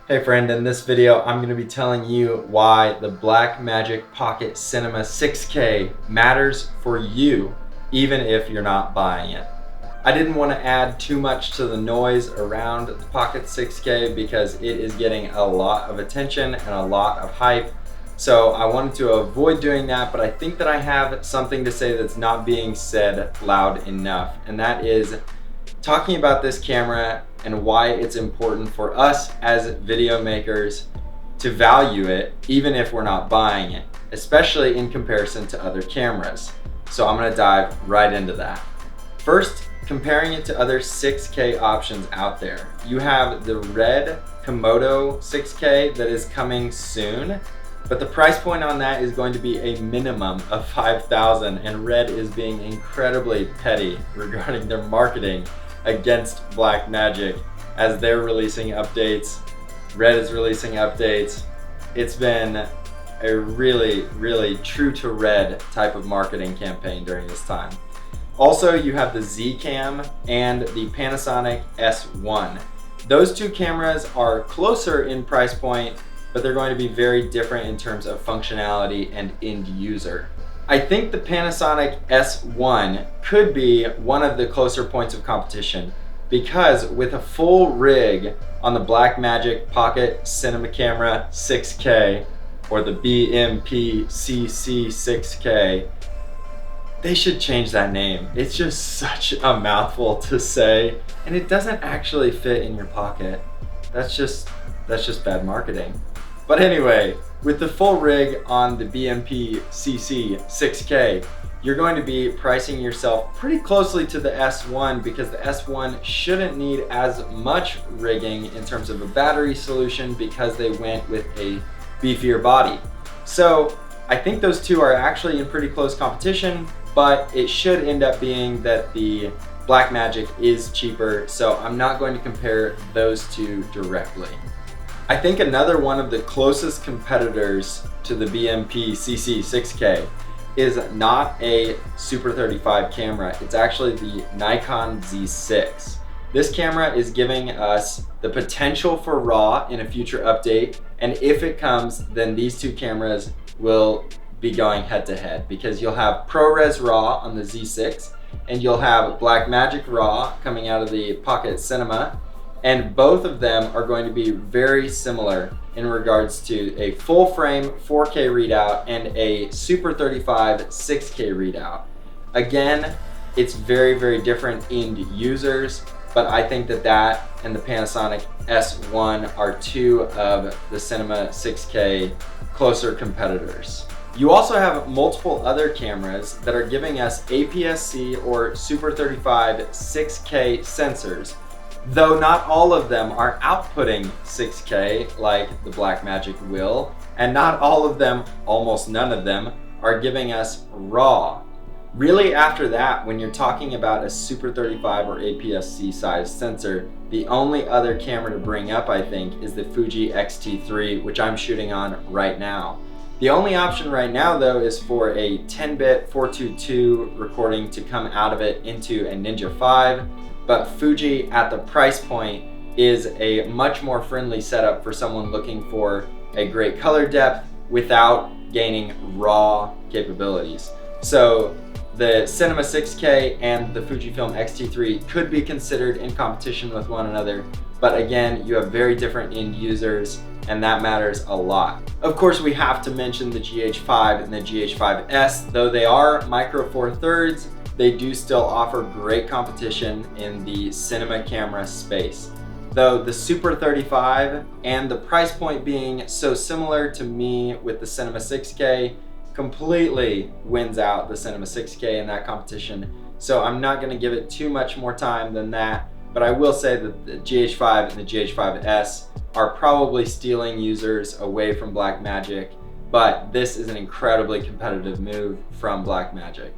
Hey friend, in this video I'm going to be telling you why the Blackmagic Pocket Cinema 6K matters for you even if you're not buying it. I didn't want to add too much to the noise around the Pocket 6K because it is getting a lot of attention and a lot of hype. So I wanted to avoid doing that, but I think that I have something to say that's not being said loud enough, and that is talking about this camera and why it's important for us as video makers to value it even if we're not buying it, especially in comparison to other cameras. So I'm gonna dive right into that. First, comparing it to other 6K options out there. You have the Red Komodo 6K that is coming soon, but the price point on that is going to be a minimum of $5,000, and Red is being incredibly petty regarding their marketing against Blackmagic as they're releasing updates. Red is releasing updates. It's been a really true to Red type of marketing campaign during this time. Also, you have the Z Cam and the Panasonic S1. Those two cameras are closer in price point, but they're going to be very different in terms of functionality and end user. I think the Panasonic S1 could be one of the closer points of competition because with a full rig on the Blackmagic Pocket Cinema Camera 6K or the BMPCC 6K, they should change that name. It's just such a mouthful to say, and it doesn't actually fit in your pocket. That's just bad marketing. But anyway, with the full rig on the BMPCC 6K, you're going to be pricing yourself pretty closely to the S1 because the S1 shouldn't need as much rigging in terms of a battery solution because they went with a beefier body. So I think those two are actually in pretty close competition, but it should end up being that the Blackmagic is cheaper, so I'm not going to compare those two directly. I think another one of the closest competitors to the BMPCC 6K is not a Super 35 camera. It's actually the Nikon Z6. This camera is giving us the potential for RAW in a future update, and if it comes, then these two cameras will be going head to head because you'll have ProRes RAW on the Z6 and you'll have Blackmagic RAW coming out of the Pocket Cinema. And both of them are going to be very similar in regards to a full frame 4K readout and a Super 35 6K readout. Again, it's very different end users, but I think that and the Panasonic S1 are two of the Cinema 6K closer competitors. You also have multiple other cameras that are giving us APS-C or Super 35 6K sensors, though not all of them are outputting 6K like the Blackmagic will, and not all of them, almost none of them, are giving us RAW. Really after that, when you're talking about a Super 35 or APS-C size sensor, the only other camera to bring up, I think, is the FUJI XT3, which I'm shooting on right now. The only option right now though is for a 10-bit 422 recording to come out of it into a Ninja 5. But Fuji at the price point is a much more friendly setup for someone looking for a great color depth without gaining RAW capabilities. So the Cinema 6K and the Fujifilm X-T3 could be considered in competition with one another, but again, you have very different end users and that matters a lot. Of course, we have to mention the GH5 and the GH5S, though they are micro four thirds, they do still offer great competition in the cinema camera space. Though the Super 35 and the price point being so similar to me with the Cinema 6K completely wins out the Cinema 6K in that competition. So I'm not gonna give it too much more time than that, but I will say that the GH5 and the GH5S are probably stealing users away from Blackmagic, but this is an incredibly competitive move from Blackmagic.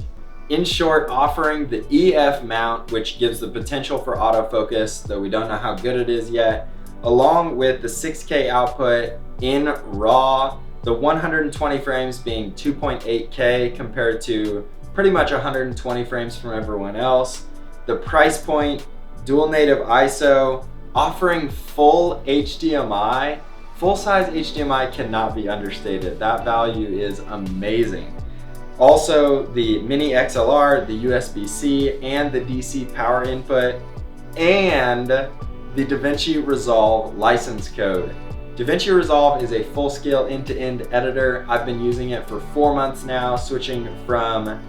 In short, offering the EF mount, which gives the potential for autofocus, though we don't know how good it is yet, along with the 6K output in RAW, the 120 frames being 2.8K compared to pretty much 120 frames from everyone else, the price point, dual native ISO, offering full HDMI, full-size HDMI cannot be understated. That value is amazing. Also, the mini XLR, the USB-C, and the DC power input, and the DaVinci Resolve license code. DaVinci Resolve is a full-scale end-to-end editor. I've been using it for 4 months now, switching from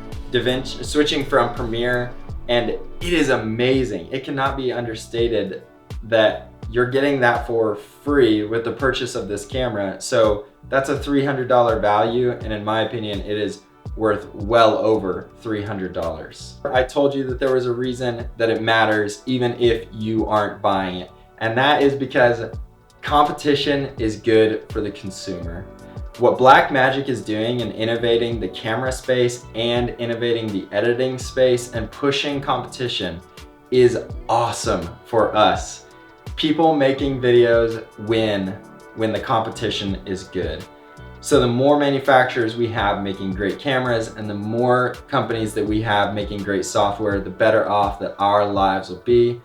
Premiere, and it is amazing. It cannot be understated that you're getting that for free with the purchase of this camera. So that's a $300 value, and in my opinion, it is worth well over $300. I told you that there was a reason that it matters even if you aren't buying it, and that is because competition is good for the consumer. What Blackmagic is doing in innovating the camera space and innovating the editing space and pushing competition is awesome for us. People making videos win when the competition is good. So the more manufacturers we have making great cameras and the more companies that we have making great software, the better off that our lives will be.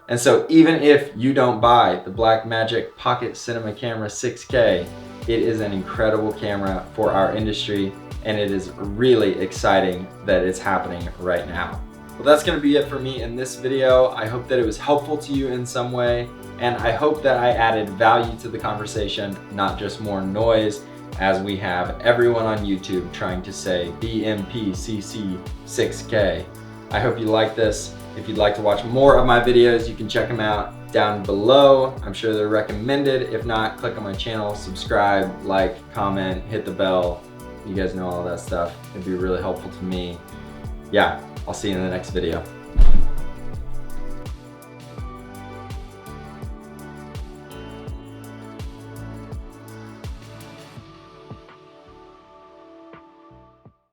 And so even if you don't buy the Blackmagic Pocket Cinema Camera 6K, it is an incredible camera for our industry, and it is really exciting that it's happening right now. Well, that's gonna be it for me in this video. I hope that it was helpful to you in some way, and I hope that I added value to the conversation, not just more noise, as we have everyone on YouTube trying to say BMPCC 6K. I hope you like this. If you'd like to watch more of my videos, you can check them out down below. I'm sure they're recommended. If not, click on my channel, subscribe, like, comment, hit the bell. You guys know all that stuff. It'd be really helpful to me. Yeah, I'll see you in the next video.